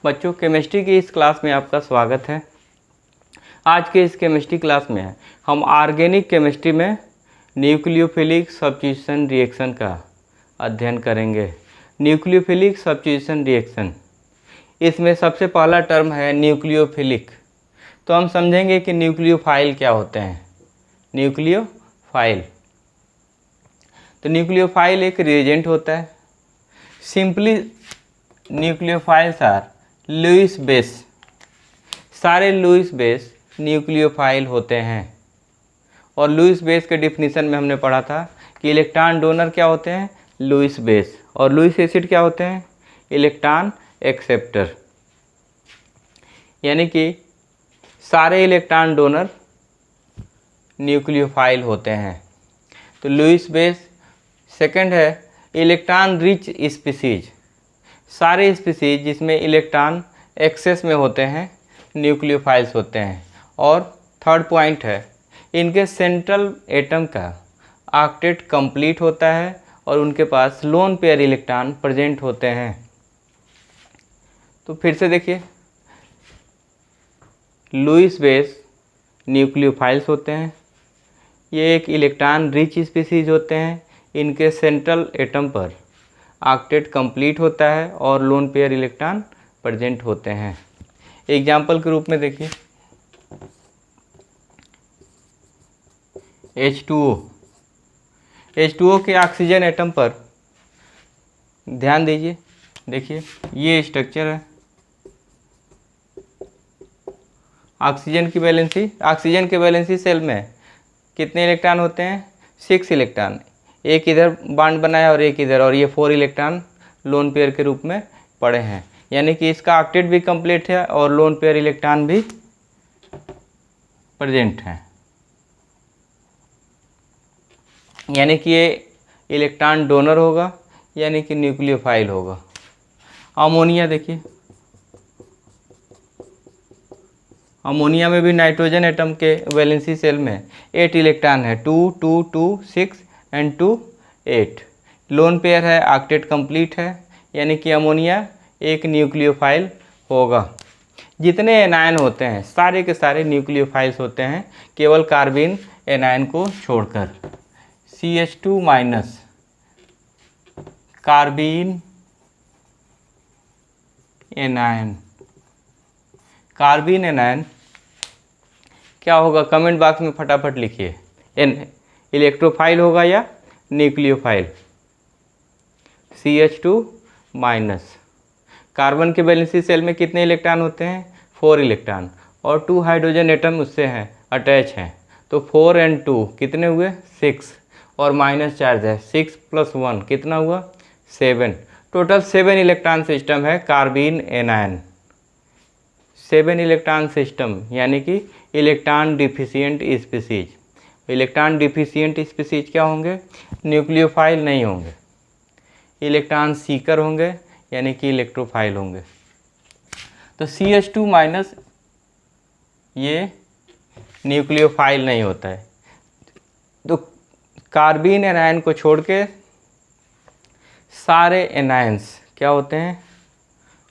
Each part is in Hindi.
बच्चों, केमिस्ट्री की इस क्लास में आपका स्वागत है। आज के इस केमिस्ट्री क्लास में हम ऑर्गेनिक केमिस्ट्री में न्यूक्लियोफिलिक सब्स्टिट्यूशन रिएक्शन का अध्ययन करेंगे। न्यूक्लियोफिलिक सब्स्टिट्यूशन रिएक्शन, इसमें सबसे पहला टर्म है न्यूक्लियोफिलिक। तो हम समझेंगे कि न्यूक्लियोफाइल क्या होते हैं। न्यूक्लियोफाइल, तो न्यूक्लियोफाइल एक रिएजेंट होता है। Simply nucleophiles are Lewis base. सारे लुईस बेस न्यूक्लियोफाइल होते हैं। और लुईस बेस के डिफिनीशन में हमने पढ़ा था कि इलेक्ट्रॉन डोनर क्या होते हैं, लुईस बेस, और लुईस एसिड क्या होते हैं, इलेक्ट्रॉन एक्सेप्टर। यानी कि सारे इलेक्ट्रॉन डोनर न्यूक्लियोफाइल होते हैं। तो लुईस बेस। सेकंड है इलेक्ट्रॉन रिच स्पीसीज। सारे स्पीसीज जिसमें इलेक्ट्रॉन एक्सेस में होते हैं न्यूक्लियोफाइल्स होते हैं। और थर्ड पॉइंट है इनके सेंट्रल एटम का ऑक्टेट कंप्लीट होता है और उनके पास लोन पेयर इलेक्ट्रॉन प्रेजेंट होते हैं। तो फिर से देखिए, लुईस बेस न्यूक्लियोफाइल्स होते हैं। ये एक इलेक्ट्रॉन रिच स्पीसीज होते हैं। इनके सेंट्रल एटम पर ऑक्टेट कंप्लीट होता है और लोन पेयर इलेक्ट्रॉन प्रेजेंट होते हैं। एग्जाम्पल के रूप में देखिए H2O। H2O के ऑक्सीजन एटम पर ध्यान दीजिए, देखिए ये स्ट्रक्चर है। ऑक्सीजन के वैलेंसी सेल में कितने इलेक्ट्रॉन होते हैं, 6 इलेक्ट्रॉन। एक इधर बॉन्ड बनाया और एक इधर, और ये 4 इलेक्ट्रॉन लोन पेयर के रूप में पड़े हैं। यानी कि इसका ऑक्टेट भी कंप्लीट है और लोन पेयर इलेक्ट्रॉन भी प्रेजेंट है। यानी कि ये इलेक्ट्रॉन डोनर होगा, यानी कि न्यूक्लियोफाइल होगा। अमोनिया देखिए, अमोनिया में भी नाइट्रोजन एटम के वैलेंसी सेल में 8 इलेक्ट्रॉन है, 2 2 2 6 एंड 2 8। लोन पेयर है, ऑक्टेट कंप्लीट है, यानी कि अमोनिया एक न्यूक्लियोफाइल होगा। जितने एनायन होते हैं सारे के सारे न्यूक्लियोफाइल्स होते हैं, केवल कार्बन एनायन को छोड़कर। CH2 minus carbon anion. Carbon anion क्या होगा, कमेंट बॉक्स में फटाफट लिखिए। इलेक्ट्रोफाइल होगा या न्यूक्लियोफाइल। CH2 minus. कार्बन के वैलेंसी सेल में कितने इलेक्ट्रॉन होते हैं, 4 इलेक्ट्रॉन, और 2 हाइड्रोजन एटम उससे हैं, अटैच हैं। तो 4 एंड 2 कितने हुए, 6, और माइनस चार्ज है, 6 + 1 कितना हुआ, 7। टोटल 7 इलेक्ट्रॉन सिस्टम है कार्बन एनायन। 7 इलेक्ट्रॉन सिस्टम, यानी कि electron deficient species. Electron deficient species क्या होंगे, न्यूक्लियोफाइल नहीं होंगे, इलेक्ट्रॉन सीकर होंगे, यानी कि इलेक्ट्रोफाइल होंगे। तो CH2 माइनस ये न्यूक्लियोफाइल नहीं होता है। तो कार्बन एनायन को छोड़ के सारे एनायंस क्या होते हैं,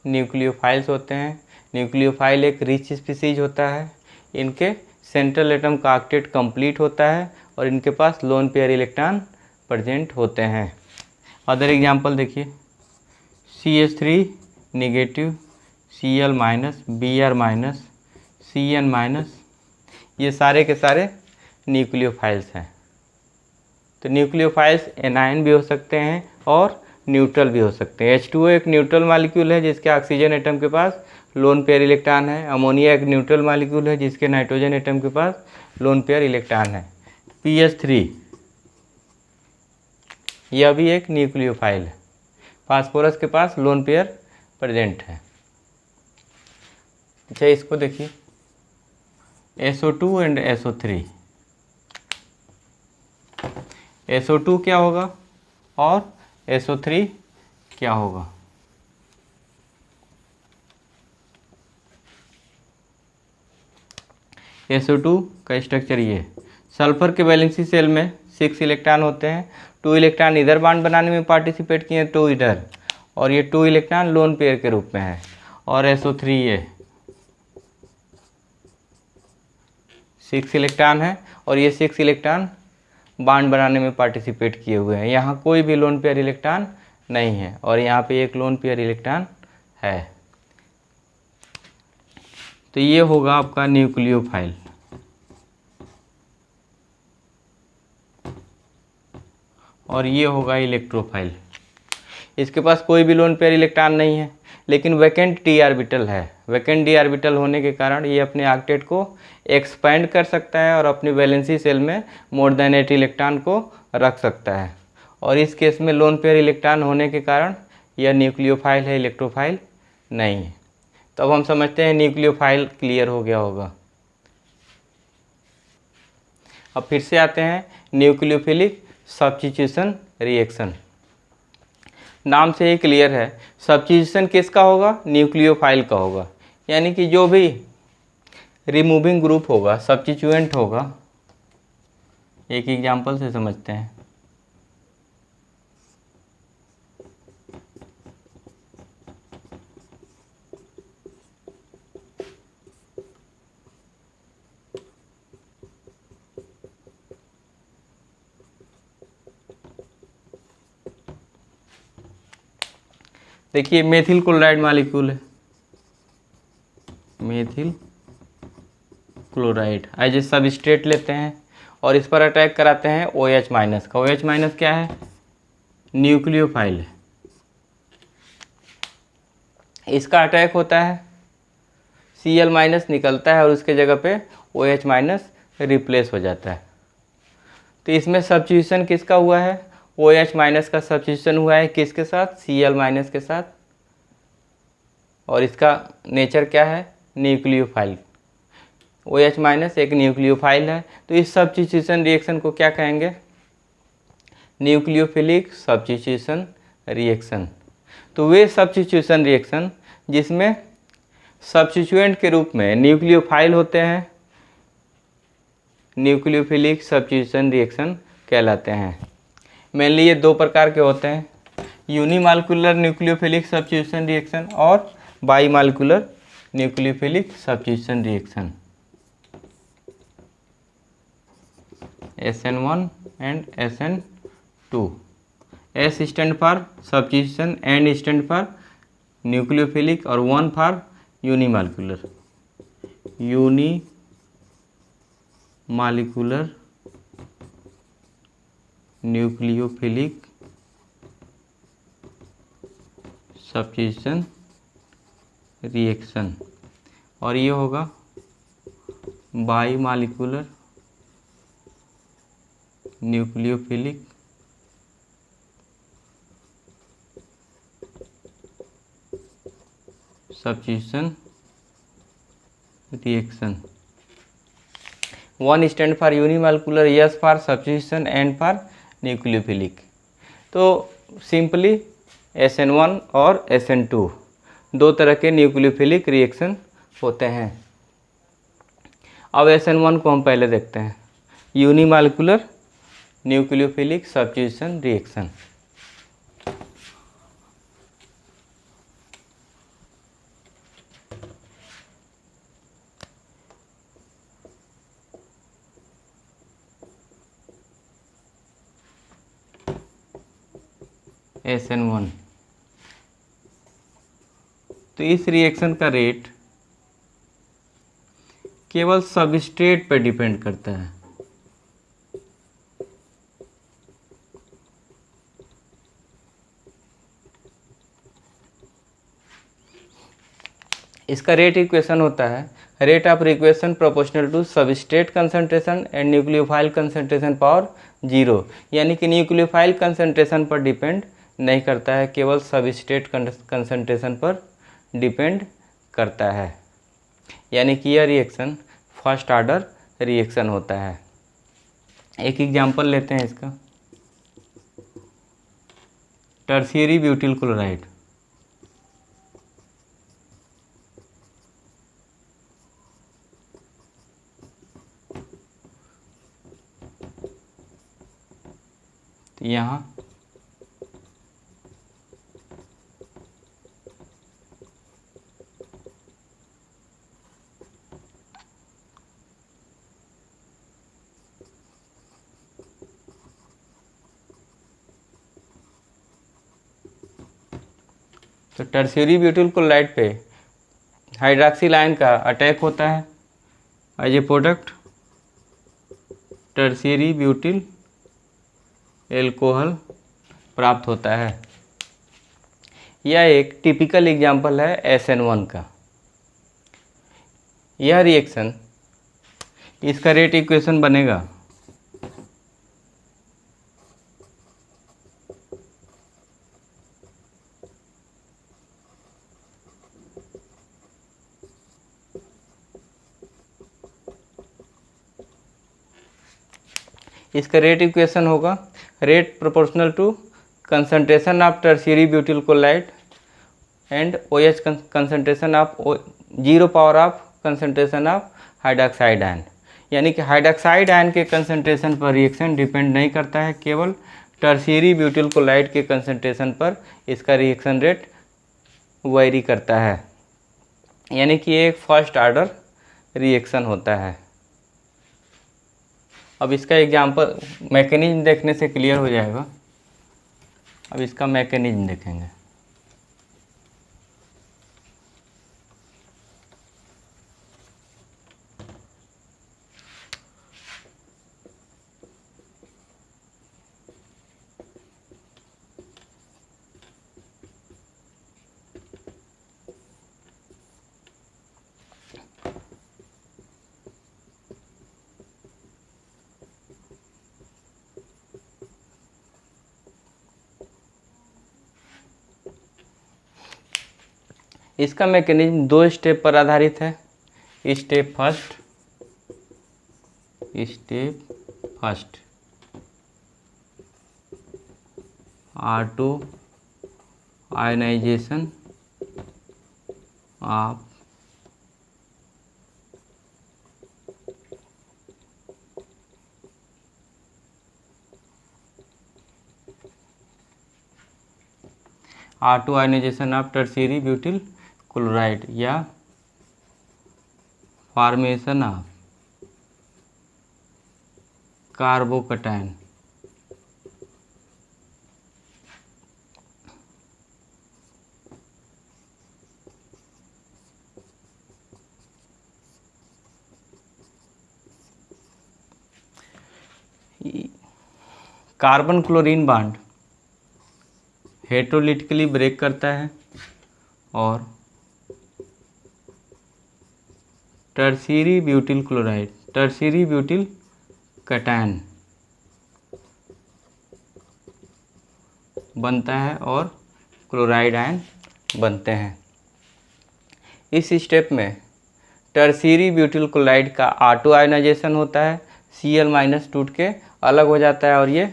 न्यूक्लियोफाइल्स होते हैं। न्यूक्लियोफाइल एक रिच स्पीसीज होता है। इनके सेंट्रल एटम का ऑक्टेट कंप्लीट होता है और इनके पास लोन पेयर इलेक्ट्रॉन प्रेजेंट होते हैं। अदर एग्जांपल देखिए, CH3 negative, Cl minus, Br minus, Cn minus, ये सारे के सारे न्यूक्लियोफाइल्स हैं। तो न्यूक्लियोफाइल्स एनायन भी हो सकते हैं और न्यूट्रल भी हो सकते हैं। H2O एक न्यूट्रल मॉलिक्यूल है जिसके ऑक्सीजन एटम के पास लोन पेयर इलेक्ट्रॉन है। अमोनिया एक न्यूट्रल मॉलिक्यूल है जिसके नाइट्रोजन एटम के पास लोन पेयर इलेक्ट्रॉन है। PH3 यह भी एक न्यूक्लियोफाइल है। फास्फोरस के पास लोन पेयर प्रेजेंट है। अच्छा, इसको देखिए, SO2 एंड SO3। SO2 क्या होगा और SO3 क्या होगा। SO2 का स्ट्रक्चर ये, सल्फर के वैलेंसी सेल में 6 इलेक्ट्रॉन होते हैं। 2 इलेक्ट्रॉन इधर बॉन्ड बनाने में पार्टिसिपेट किए, 2 इधर, और ये 2 इलेक्ट्रॉन लोन पेयर के रूप में है। और SO3 ये 6 इलेक्ट्रॉन है और ये 6 इलेक्ट्रॉन बॉन्ड बनाने में पार्टिसिपेट किए हुए हैं। यहाँ कोई भी लोन पेयर इलेक्ट्रॉन नहीं है और यहाँ पे एक लोन पेयर इलेक्ट्रॉन है। तो ये होगा आपका न्यूक्लियोफाइल। और ये होगा इलेक्ट्रोफाइल। इसके पास कोई भी लोन पेयर इलेक्ट्रॉन नहीं है लेकिन वैकेंट डी ऑर्बिटल है। वैकेंट डी ऑर्बिटल होने के कारण ये अपने ऑक्टेट को एक्सपेंड कर सकता है और अपनी वैलेंसी सेल में मोर देन 8 इलेक्ट्रॉन को रख सकता है। और इस केस में लोन पेयर इलेक्ट्रॉन होने के कारण यह न्यूक्लियोफाइल है, इलेक्ट्रोफाइल नहीं है। तो अब हम समझते हैं न्यूक्लियोफाइल क्लियर हो गया होगा। अब फिर से आते हैं न्यूक्लियोफिलिक सब्स्टिट्यूशन रिएक्शन। नाम से ही क्लियर है, सब्स्टिट्यूशन किसका होगा? न्यूक्लियोफाइल का होगा। यानी कि जो भी रिमूविंग ग्रुप होगा, सब्स्टिट्यूएंट होगा। एक एग्जांपल से समझते हैं। देखिए मेथिल क्लोराइड मॉलिक्यूल है, methyl chloride as a substrate लेते हैं और इस पर अटैक कराते हैं OH माइनस का। OH माइनस क्या है? न्यूक्लियोफाइल है। इसका अटैक होता है, Cl माइनस निकलता है और उसके जगह पे OH माइनस रिप्लेस हो जाता है। तो इसमें सब्स्टिट्यूशन किसका हुआ है? OH माइनस का सब्स्टिट्यूशन हुआ है किसके साथ? Cl माइनस के साथ। और इसका नेचर क्या है? न्यूक्लियोफाइल। OH माइनस एक न्यूक्लियोफाइल है। तो इस सब्स्टिट्यूशन रिएक्शन को क्या कहेंगे? Nucleophilic substitution reaction. तो वे सब्स्टिट्यूशन रिएक्शन जिसमें सब्स्टिट्यूएंट के रूप में न्यूक्लियोफाइल होते हैं, न्यूक्लियोफिलिक सब्स्टिट्यूशन रिएक्शन कहलाते हैं। मेनली ये दो प्रकार के होते हैं, यूनिमॉलिक्यूलर न्यूक्लियोफिलिक सब्स्टिट्यूशन रिएक्शन और bimolecular nucleophilic substitution reaction. SN1 and SN2। S stand for substitution, N stand for nucleophilic और 1 for unimolecular. Unimolecular nucleophilic substitution reaction. और ये होगा bimolecular nucleophilic substitution reaction. 1 stand for unimolecular, S for substitution, N for nucleophilic. तो सिंपली SN1 और SN2 दो तरह के न्यूक्लियोफिलिक रिएक्शन होते हैं। अब SN1 को हम पहले देखते हैं, unimolecular nucleophilic substitution reaction. SN1। तो इस रिएक्शन का रेट केवल सबस्ट्रेट पर डिपेंड करता है। इसका रेट इक्वेशन होता है rate of reaction proportional to substrate concentration and nucleophile concentration power 0। यानी कि न्यूक्लियोफाइल कंसंट्रेशन पर डिपेंड नहीं करता है, केवल सबस्ट्रेट कंसंट्रेशन पर डिपेंड करता है। यानी कि यह रिएक्शन फर्स्ट ऑर्डर रिएक्शन होता है। एक एग्जांपल लेते हैं इसका, टर्शियरी ब्यूटिल क्लोराइड। यहाँ तो टर्शियरी ब्यूटिल क्लोराइड पे हाइड्रॉक्सिल आयन का अटैक होता है as a product tertiary butyl alcohol प्राप्त होता है। यह एक टिपिकल एग्जाम्पल है SN1 का। यह रिएक्शन, इसका रेट इक्वेशन बनेगा इसका रेट इक्वेशन होगा rate proportional to concentration of tertiary butyl chloride and OH concentration of 0 power of concentration of hydroxide ion. यानी कि हाइड्रॉक्साइड आयन के कंसंट्रेशन पर रिएक्शन डिपेंड नहीं करता है, केवल टर्शियरी ब्यूटिल क्लोराइड के कंसंट्रेशन पर इसका रिएक्शन रेट वेरी करता है। यानी कि एक फर्स्ट ऑर्डर रिएक्शन होता है। अब इसका एग्जाम्पल मैकेनिज्म देखने से क्लियर हो जाएगा। अब इसका मैकेनिज्म देखेंगे। इसका मैकेनिज्म 2 स्टेप पर आधारित है। Step first auto ionization of tertiary butyl chloride या formation of carbocation. Carbon chlorine bond heterolytically break करता है और tertiary butyl chloride, tertiary butyl cation बनता है और क्लोराइड आयन बनते हैं। इस स्टेप में टर्शियरी ब्यूटिल क्लोराइड का ऑटो आयनाइजेशन होता है, Cl- टूट के अलग हो जाता है और ये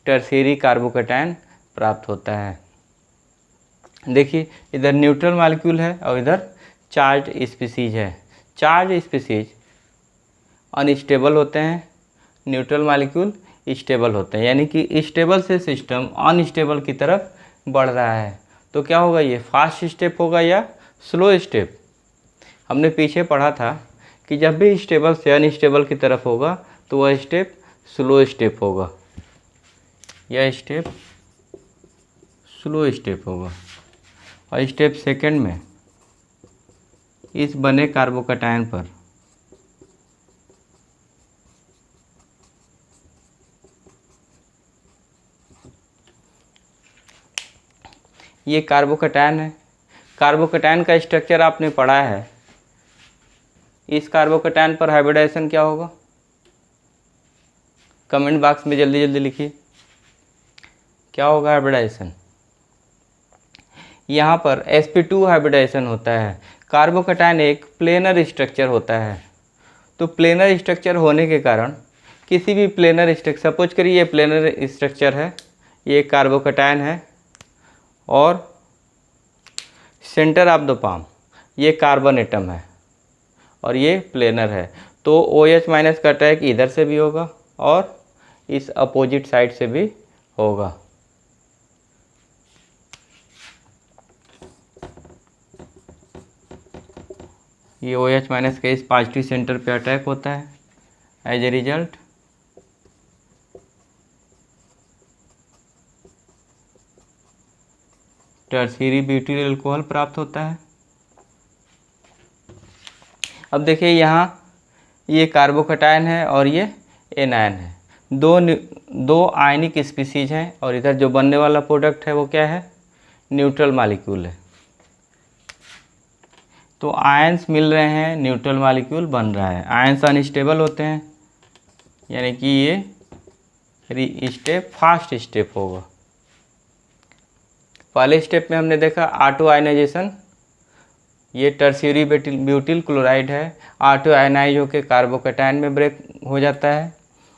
टर्शियरी कार्बोकैटायन प्राप्त होता है। देखिए इधर न्यूट्रल मॉलिक्यूल है और इधर चार्ज स्पीसीज है। चार्ज स्पीसीज अनस्टेबल होते हैं, न्यूट्रल मॉलिक्यूल स्टेबल होते हैं। यानी कि स्टेबल से सिस्टम अनस्टेबल की तरफ बढ़ रहा है। तो क्या होगा, ये फास्ट स्टेप होगा या स्लो स्टेप। हमने पीछे पढ़ा था कि जब भी स्टेबल से अनस्टेबल की तरफ होगा तो वह स्टेप स्लो स्टेप होगा, यह स्टेप स्लो स्टेप होगा। और स्टेप सेकंड में इस बने कार्बोकैटायन पर ये कार्बोकैटायन है। कार्बोकैटायन का स्ट्रक्चर आपने पढ़ा है। इस कार्बोकैटायन पर हाइब्रिडाइजेशन क्या होगा, कमेंट बॉक्स में जल्दी जल्दी लिखिए क्या होगा हाइब्रिडाइजेशन। यहाँ पर sp2 हाइब्रिडाइजेशन होता है। कार्बोकैटायन एक प्लेनर स्ट्रक्चर होता है। तो प्लेनर स्ट्रक्चर होने के कारण किसी भी प्लेनर स्ट्रक्चर, सपोज करिए ये प्लेनर स्ट्रक्चर है, ये कार्बोकैटायन है और सेंटर ऑफ द पाम ये कार्बन एटम है और ये प्लेनर है। तो OH- का अटैक इधर से भी होगा और इस अपोजिट साइड से भी होगा। ये OH- के इस पॉजिटिव सेंटर पे अटैक होता है। As a result tertiary butyl alcohol प्राप्त होता है। अब देखिए यहाँ ये कार्बोकैटायन है और ये एनायन है, दो आयनिक स्पीसीज हैं, और इधर जो बनने वाला प्रोडक्ट है वो क्या है, न्यूट्रल मॉलिक्यूल है। तो आयंस मिल रहे हैं, न्यूट्रल मॉलिक्यूल बन रहा है। आयंस अनस्टेबल होते हैं, यानी कि ये स्टेप फास्ट स्टेप होगा। पहले स्टेप में हमने देखा ऑटो आयनाइजेशन, ये टर्शियरी ब्यूटिल क्लोराइड है, ऑटो आयनाइज होकर कार्बोकैटायन में ब्रेक हो जाता है।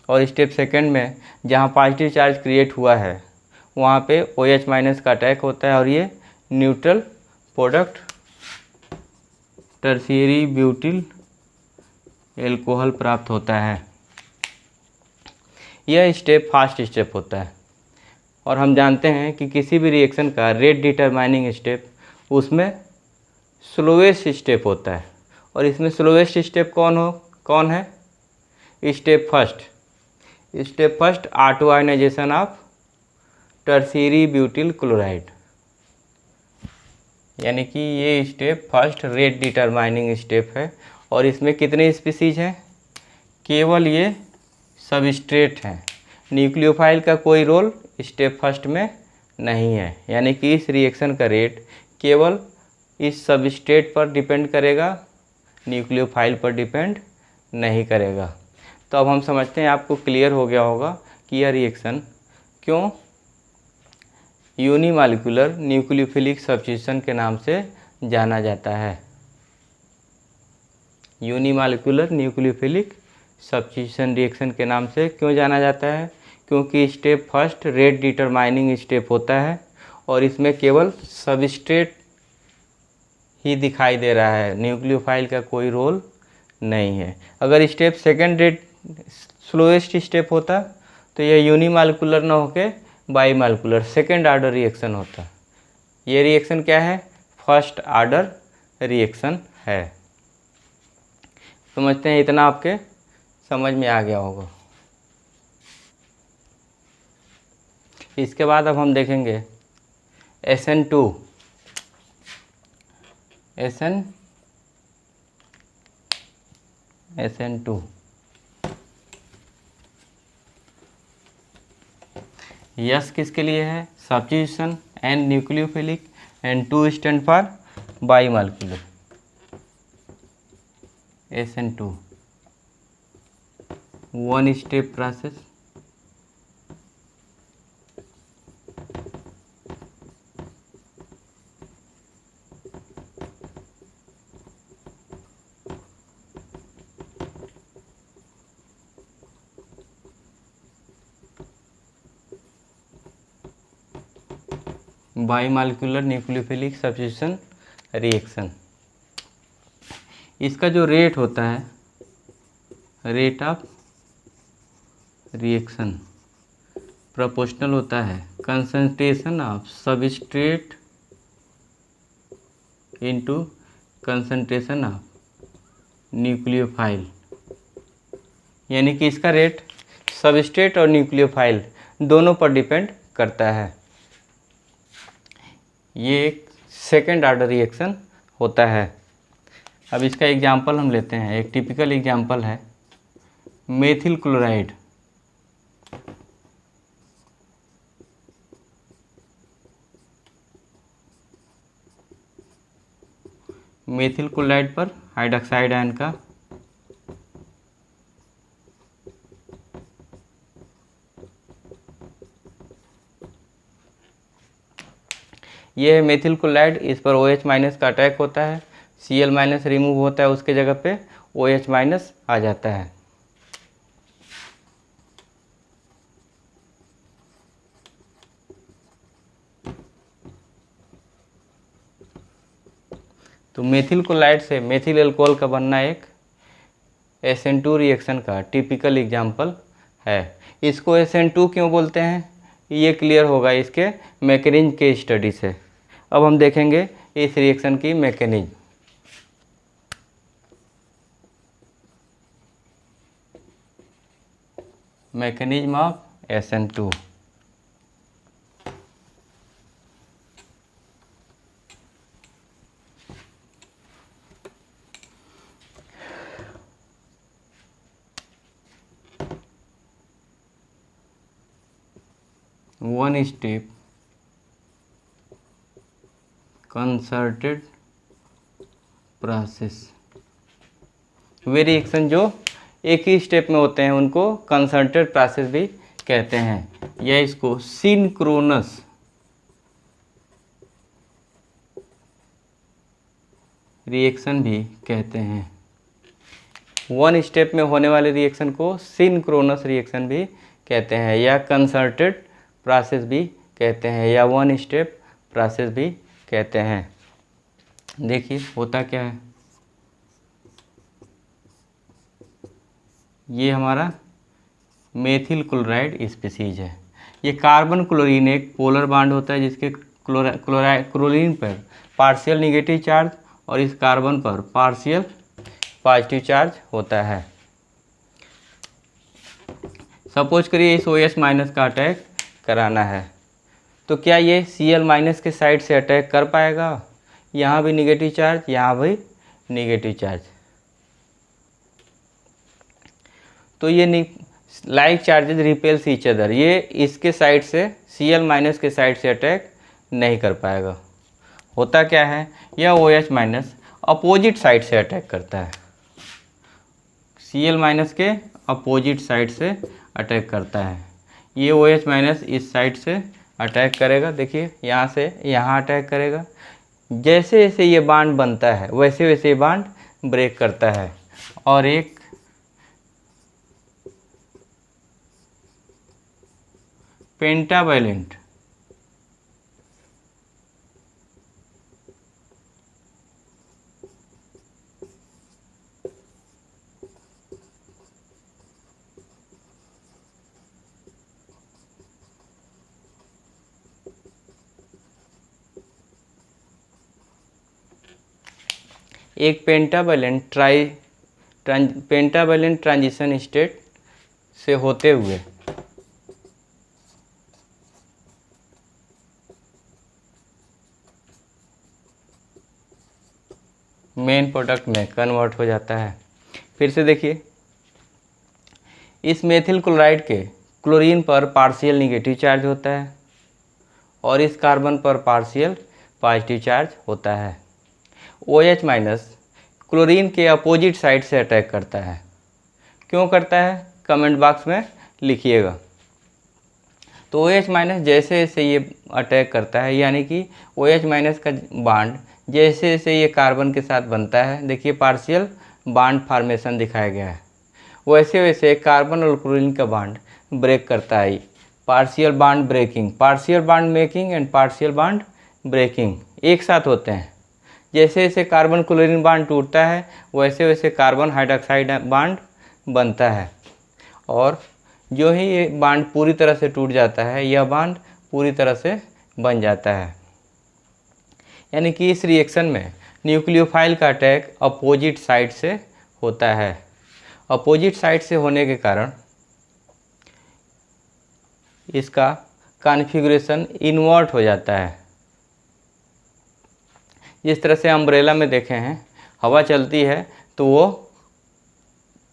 और स्टेप सेकंड में जहाँ पॉजिटिव चार्ज क्रिएट हुआ है वहाँ पे OH- का अटैक होता है और ये neutral product tertiary butyl alcohol प्राप्त होता है। यह स्टेप फास्ट स्टेप होता है, और हम जानते हैं कि किसी भी रिएक्शन का रेट डिटरमाइनिंग स्टेप उसमें स्लोएस्ट स्टेप होता है। और इसमें स्लोएस्ट स्टेप कौन है, step first auto ionization of tertiary butyl chloride, यानी कि ये step first rate determining step है। और इसमें कितने स्पीसीज हैं, केवल ये सबस्ट्रेट हैं, न्यूक्लियोफाइल का कोई रोल स्टेप फर्स्ट में नहीं है। यानी कि इस रिएक्शन का रेट केवल इस सबस्ट्रेट पर डिपेंड करेगा, न्यूक्लियोफाइल पर डिपेंड नहीं करेगा। तो अब हम समझते हैं, आपको क्लियर हो गया होगा कि यह रिएक्शन क्यों यूनिमॉलिक्यूलर न्यूक्लियोफिलिक सब्स्टिट्यूशन के नाम से जाना जाता है। यूनिमॉलिक्यूलर न्यूक्लियोफिलिक सब्स्टिट्यूशन रिएक्शन के नाम से क्यों जाना जाता है, क्योंकि step first rate determining step होता है और इसमें केवल सबस्ट्रेट ही दिखाई दे रहा है, न्यूक्लियोफाइल का कोई रोल नहीं है। अगर step second rate slowest step होता तो यह यूनिमॉलिक्यूलर ना होके बाईमॉलिक्यूलर सेकंड ऑर्डर रिएक्शन होता। ये रिएक्शन क्या है, फर्स्ट ऑर्डर रिएक्शन है। समझते हैं, इतना आपके समझ में आ गया होगा। इसके बाद अब हम देखेंगे SN2 SN2 यस किसके लिए है, substitution, N nucleophilic, and 2 stand for bimolecular. SN2 one step process. Bimolecular nucleophilic substitution reaction. इसका जो रेट होता है, रेट ऑफ रिएक्शन प्रोपोर्शनल होता है concentration of substrate into concentration of nucleophile. यानी कि इसका रेट सबस्ट्रेट और न्यूक्लियोफाइल दोनों पर डिपेंड करता है। ये एक सेकेंड ऑर्डर रिएक्शन होता है। अब इसका एग्जाम्पल हम लेते हैं, एक टिपिकल एग्जाम्पल है मेथिल क्लोराइड। मेथिल क्लोराइड पर हाइड्रोक्साइड आयन का ये है मेथिल क्लोराइड, इस पर OH- का अटैक होता है, Cl- रिमूव होता है, उसके जगह पे OH- आ जाता है। तो मेथिल क्लोराइड से मेथिल अल्कोहल का बनना एक SN2 रिएक्शन का टिपिकल एग्जाम्पल है। इसको SN2 क्यों बोलते हैं, ये क्लियर होगा इसके मैकेनिज्म के स्टडी से। अब हम देखेंगे इस रिएक्शन की mechanism. Mechanism of SN2। One step concerted process. Way reaction जो एक ही स्टेप में होते हैं उनको कंसर्टेड प्रोसेस भी कहते हैं, या इसको सिंक्रोनस रिएक्शन भी कहते हैं। वन स्टेप में होने वाले रिएक्शन को सिंक्रोनस रिएक्शन भी कहते हैं, या कंसर्टेड प्रोसेस भी कहते हैं, या वन स्टेप प्रोसेस भी कहते हैं। देखिए होता क्या है, ये हमारा मेथिल क्लोराइड स्पीसीज है। ये कार्बन क्लोरीन एक पोलर बॉन्ड होता है जिसके क्लोरीन पर पार्शियल निगेटिव चार्ज और इस कार्बन पर पार्शियल पॉजिटिव चार्ज होता है। सपोज करिए इस OH माइनस का अटैक कराना है, तो क्या ये Cl माइनस के साइड से अटैक कर पाएगा? यहाँ भी निगेटिव चार्ज, यहाँ भी निगेटिव चार्ज, तो ये like charges repels each other, ये इसके साइड से Cl माइनस के साइड से अटैक नहीं कर पाएगा। होता क्या है, यह OH माइनस अपोजिट साइड से अटैक करता है, Cl माइनस के अपोजिट साइड से अटैक करता है। ये OH माइनस इस साइड से अटैक करेगा, देखिए यहाँ से यहाँ अटैक करेगा। जैसे जैसे ये बॉन्ड बनता है वैसे वैसे ये बॉन्ड ब्रेक करता है और एक पेंटावैलेंट पेंटावैलेंट ट्रांजिशन स्टेट से होते हुए मेन प्रोडक्ट में कन्वर्ट हो जाता है। फिर से देखिए, इस मेथिल क्लोराइड के क्लोरीन पर पार्शियल निगेटिव चार्ज होता है और इस कार्बन पर पार्शियल पॉजिटिव चार्ज होता है। OH माइनस क्लोरीन के अपोजिट साइड से अटैक करता है। क्यों करता है, कमेंट बॉक्स में लिखिएगा। तो OH माइनस जैसे जैसे ये अटैक करता है, यानी कि OH माइनस का बॉन्ड जैसे जैसे ये कार्बन के साथ बनता है, देखिए पार्शियल बॉन्ड फॉर्मेशन दिखाया गया है, वैसे वैसे कार्बन और क्लोरीन का बॉन्ड ब्रेक करता है। Partial bond breaking, partial bond making and partial bond breaking एक साथ होते हैं। जैसे जैसे कार्बन क्लोरीन बॉन्ड टूटता है वैसे वैसे कार्बन हाइड्रोक्साइड बॉन्ड बनता है, और जो ही ये बॉन्ड पूरी तरह से टूट जाता है, यह बॉन्ड पूरी तरह से बन जाता है। यानी कि इस रिएक्शन में न्यूक्लियोफाइल का अटैक अपोजिट साइड से होता है। अपोजिट साइड से होने के कारण इसका कॉन्फ़िगरेशन इन्वर्ट हो जाता है। जिस तरह से अम्ब्रेला में देखे हैं, हवा चलती है तो वो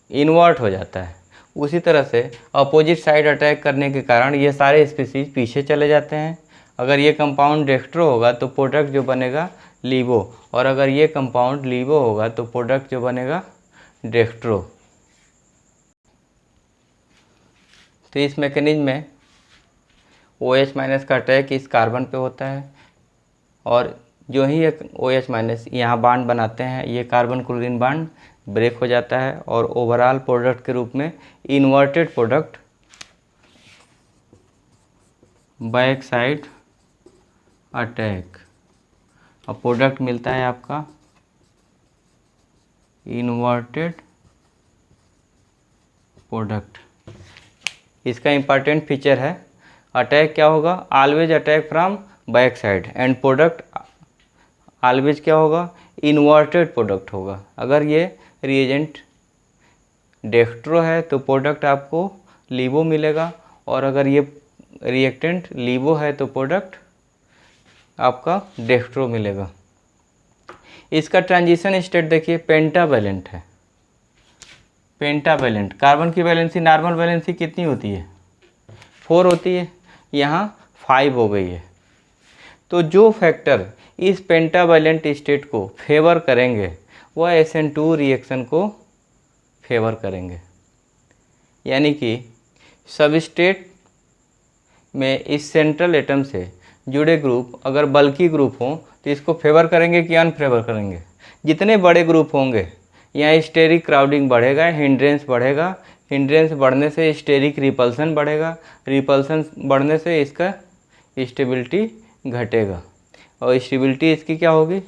इन्वर्ट हो जाता है, उसी तरह से अपोजिट साइड अटैक करने के कारण ये सारे स्पीसीज पीछे चले जाते हैं। अगर ये कंपाउंड डेक्स्ट्रो होगा तो प्रोडक्ट जो बनेगा लीवो, और अगर ये कंपाउंड लीवो होगा तो प्रोडक्ट जो बनेगा डेक्स्ट्रो। तो इस मैकेनिज्म में OH माइनस का अटैक इस कार्बन पे होता है, और जो ही एक OH माइनस यहाँ बॉन्ड बनाते हैं, ये कार्बन क्लोरीन बॉन्ड ब्रेक हो जाता है और ओवरऑल प्रोडक्ट के रूप में inverted product back side attack, और प्रोडक्ट मिलता है आपका इन्वर्टेड प्रोडक्ट। इसका इम्पॉर्टेंट फीचर है, अटैक क्या होगा, always attack from back side, and product always क्या होगा, इन्वर्टेड प्रोडक्ट होगा। अगर ये रिएजेंट डेक्स्ट्रो है तो प्रोडक्ट आपको लीवो मिलेगा, और अगर ये रिएक्टेंट लीवो है तो प्रोडक्ट आपका डेक्स्ट्रो मिलेगा। इसका ट्रांजिशन स्टेट देखिए पेंटावैलेंट है। पेंटावैलेंट, कार्बन की वैलेंसी नॉर्मल वैलेंसी कितनी होती है, 4 होती है, यहाँ 5 हो गई है। तो जो फैक्टर इस पेंटावैलेंट स्टेट को फेवर करेंगे वह SN2 रिएक्शन को फेवर करेंगे। यानी कि सबस्ट्रेट में इस सेंट्रल एटम से जुड़े ग्रुप अगर बल्की ग्रुप हों तो इसको फेवर करेंगे कि अनफेवर करेंगे। जितने बड़े ग्रुप होंगे यहाँ स्टेरिक क्राउडिंग बढ़ेगा, हिंड्रेंस बढ़ेगा, हिंड्रेंस बढ़ने से स्टेरिक रिपल्सन बढ़ेगा, रिपल्सन बढ़ने से इसका स्टेबिलिटी घटेगा और स्टेबिलिटी इसकी क्या होगी,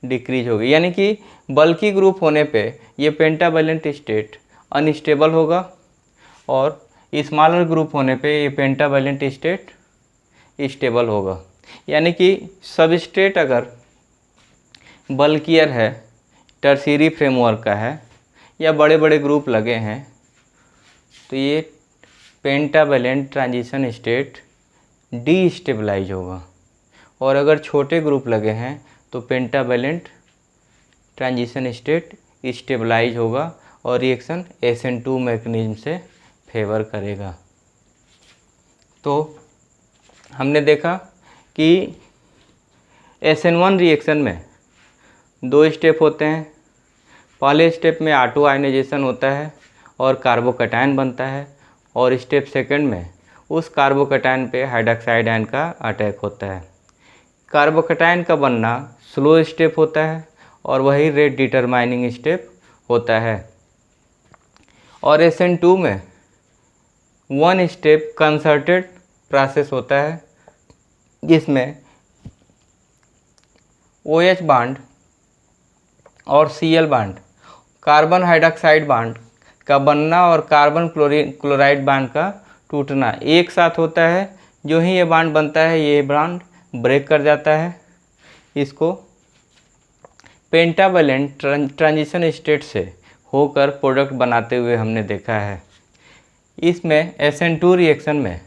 डिक्रीज होगी। यानी कि बल्की ग्रुप होने पे ये पेंटावैलेंट स्टेट अनस्टेबल होगा और स्मॉलर ग्रुप होने पे ये पेंटावैलेंट स्टेट स्टेबल होगा। यानी कि सबस्ट्रेट अगर बल्कियर है, टर्शियरी फ्रेमवर्क का है या बड़े बड़े ग्रुप लगे हैं तो ये पेंटावैलेंट ट्रांजिशन स्टेट डीस्टेबलाइज होगा, और अगर छोटे ग्रुप लगे हैं तो पेंटावैलेंट ट्रांजिशन स्टेट स्टेबलाइज होगा और रिएक्शन SN2 मैकेनिज्म से फेवर करेगा। तो हमने देखा कि SN1 रिएक्शन में 2 स्टेप होते हैं। पहले स्टेप में ऑटो आयनाइजेशन होता है और कार्बोकैटायन बनता है, और स्टेप सेकंड में उस कार्बोकैटायन पे हाइड्रॉक्साइड आयन का अटैक होता है। कार्बोकैटायन का बनना स्लो स्टेप होता है और वही रेट डिटरमाइनिंग स्टेप होता है। और SN2 में 1 स्टेप कंसर्टेड प्रोसेस होता है जिसमें OH बांड और Cl bond, carbon hydroxide bond का बनना और कार्बन क्लोराइड बांड का टूटना एक साथ होता है। जो ही ये बांड बनता है ये बांड ब्रेक कर जाता है। इसको पेंटावैलेंट ट्रांजिशन स्टेट से होकर प्रोडक्ट बनाते हुए हमने देखा है। इसमें SN2 रिएक्शन में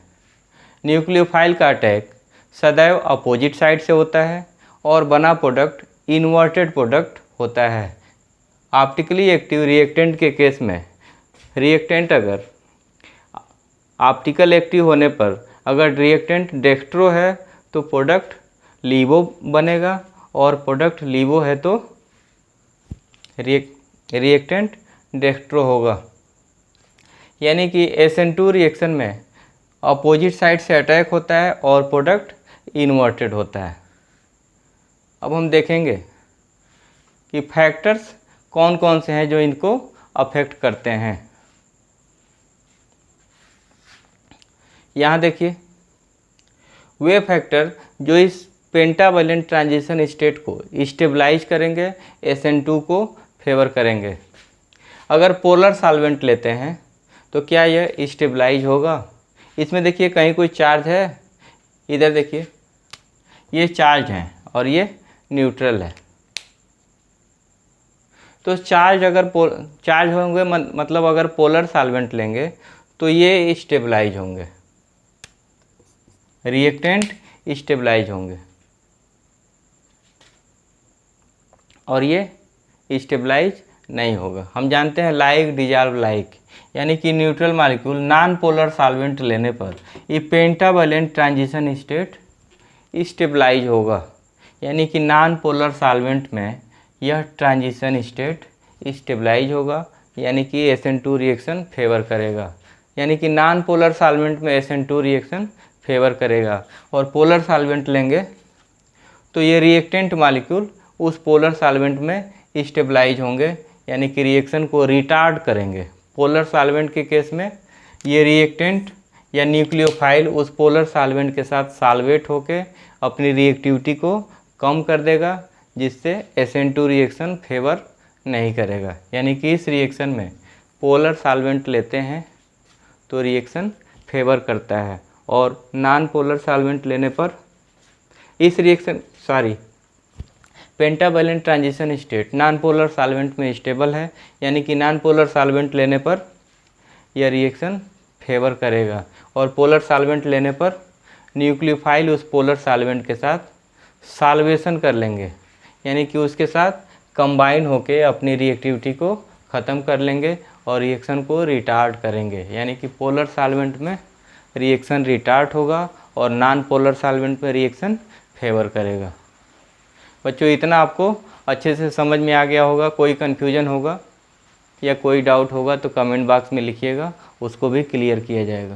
न्यूक्लियोफाइल का अटैक सदैव अपोजिट साइड से होता है और बना प्रोडक्ट इन्वर्टेड प्रोडक्ट होता है। ऑप्टिकली एक्टिव रिएक्टेंट के केस में रिएक्टेंट अगर ऑप्टिकल एक्टिव होने पर अगर रिएक्टेंट डेक्स्ट्रो है तो प्रोडक्ट लीवो बनेगा, और प्रोडक्ट लीवो है तो रिएक्टेंट डेक्स्ट्रो होगा। यानी कि SN2 रिएक्शन में अपोजिट साइड से अटैक होता है और प्रोडक्ट इन्वर्टेड होता है। अब हम देखेंगे कि फैक्टर्स कौन कौन से हैं जो इनको अफेक्ट करते हैं। यहाँ देखिए वे फैक्टर जो इस पेंटावैलेंट ट्रांजिशन स्टेट को स्टेबलाइज करेंगे, SN2 को फेवर करेंगे। अगर पोलर सॉल्वेंट लेते हैं तो क्या यह स्टेबलाइज होगा? इसमें देखिए कहीं कोई चार्ज है, इधर देखिए ये चार्ज हैं और ये न्यूट्रल है। तो चार्ज अगर चार्ज होंगे मतलब अगर पोलर सॉल्वेंट लेंगे तो ये स्टेबलाइज होंगे, रिएक्टेंट स्टेबलाइज होंगे, और ये स्टेबलाइज नहीं होगा। हम जानते हैं लाइक डिजॉल्व लाइक, यानी कि neutral molecule non polar solvent लेने पर ये पेंटावैलेंट ट्रांजिशन स्टेट स्टेबलाइज होगा। यानी कि नॉन पोलर सॉल्वेंट में यह ट्रांजिशन स्टेट स्टेबलाइज होगा, यानी कि SN2 रिएक्शन फेवर करेगा। यानी कि नॉन पोलर सॉल्वेंट में SN2 रिएक्शन फेवर करेगा, और पोलर सॉल्वेंट लेंगे तो ये रिएक्टेंट मॉलिक्यूल उस पोलर सॉल्वेंट में स्टेबलाइज होंगे, यानी कि रिएक्शन को रिटार्ड करेंगे। पोलर सॉल्वेंट के केस में ये रिएक्टेंट या न्यूक्लियोफाइल उस पोलर सॉल्वेंट के साथ सॉल्वेट होके अपनी रिएक्टिविटी को कम कर देगा, जिससे SN2 रिएक्शन फेवर नहीं करेगा। यानी कि इस रिएक्शन में पोलर सॉल्वेंट लेते हैं तो रिएक्शन फेवर करता है, और नॉन पोलर सॉल्वेंट लेने पर इस reaction pentavalent transition state non polar solvent में स्टेबल है, यानी कि नॉन पोलर सॉल्वेंट लेने पर यह रिएक्शन फेवर करेगा, और पोलर सॉल्वेंट लेने पर न्यूक्लियोफाइल उस पोलर सॉल्वेंट के साथ सॉल्वेशन कर लेंगे, यानी कि उसके साथ कंबाइन होके अपनी रिएक्टिविटी को ख़त्म कर लेंगे और रिएक्शन को रिटार्ड करेंगे। यानी कि पोलर सॉल्वेंट में रिएक्शन रिटार्ड होगा और नॉन पोलर सॉल्वेंट में रिएक्शन फेवर करेगा। बच्चों इतना आपको अच्छे से समझ में आ गया होगा। कोई कन्फ्यूजन होगा या कोई डाउट होगा तो कमेंट बॉक्स में लिखिएगा, उसको भी क्लियर किया जाएगा।